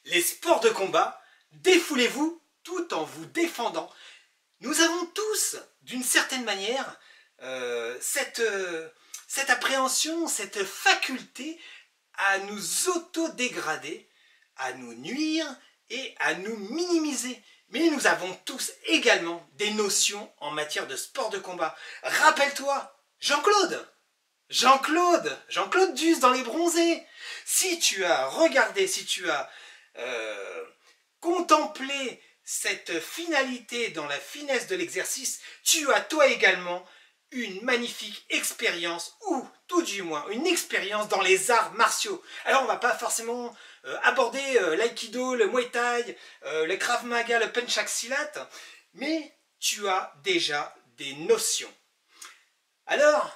Les sports de combat, défoulez-vous tout en vous défendant. Nous avons tous, d'une certaine manière, cette appréhension, cette faculté à nous auto-dégrader, à nous nuire et à nous minimiser. Mais nous avons tous également des notions en matière de sport de combat. Rappelle-toi, Jean-Claude Duss dans Les Bronzés. Si tu as regardé, si tu as contemplé cette finalité dans la finesse de l'exercice, tu as toi également une magnifique expérience, ou tout du moins une expérience dans les arts martiaux. Alors on va pas forcément aborder l'aïkido, le muay thai, le krav maga, le pencak silat, mais tu as déjà des notions. Alors,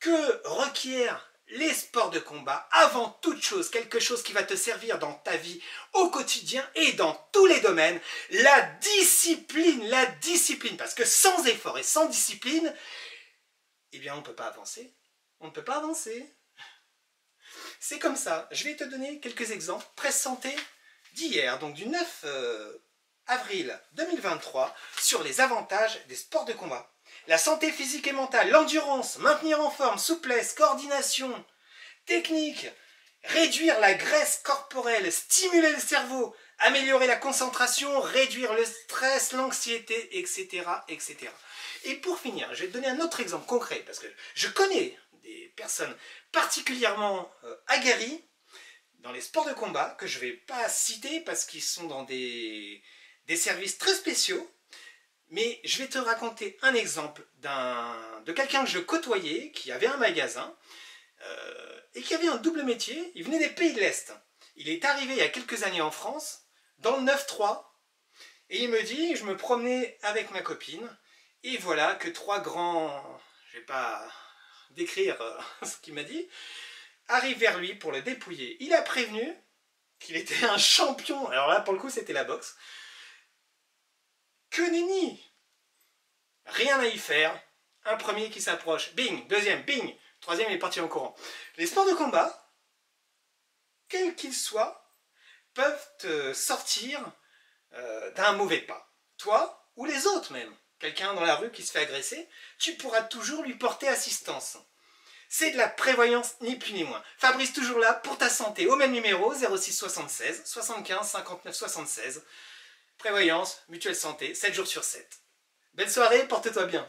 que requièrent les sports de combat? Avant toute chose, quelque chose qui va te servir dans ta vie au quotidien et dans tous les domaines, la discipline, parce que sans effort et sans discipline, eh bien on ne peut pas avancer, c'est comme ça. Je vais te donner quelques exemples. Presse Santé d'hier, donc du 9 avril 2023, sur les avantages des sports de combat. La santé physique et mentale, l'endurance, maintenir en forme, souplesse, coordination, technique, réduire la graisse corporelle, stimuler le cerveau, améliorer la concentration, réduire le stress, l'anxiété, etc., etc. Et pour finir, je vais te donner un autre exemple concret, parce que je connais des personnes particulièrement aguerries dans les sports de combat, que je ne vais pas citer parce qu'ils sont dans des services très spéciaux, mais je vais te raconter un exemple de quelqu'un que je côtoyais, qui avait un magasin, et qui avait un double métier. Il venait des pays de l'Est. Il est arrivé il y a quelques années en France, dans le 9-3, et il me dit, je me promenais avec ma copine, et voilà que trois grands, je ne vais pas décrire ce qu'il m'a dit, arrivent vers lui pour le dépouiller. Il a prévenu qu'il était un champion, alors là pour le coup c'était la boxe. Que nenni! Rien à y faire. Un premier qui s'approche, bing, deuxième, bing, troisième il est parti en courant. Les sports de combat, quels qu'ils soient, peuvent te sortir d'un mauvais pas. Toi ou les autres même. Quelqu'un dans la rue qui se fait agresser, tu pourras toujours lui porter assistance. C'est de la prévoyance, ni plus ni moins. Fabrice toujours là pour ta santé, au même numéro, 06 76 75 59 76. Prévoyance, mutuelle santé, 7 jours sur 7. Belle soirée, porte-toi bien.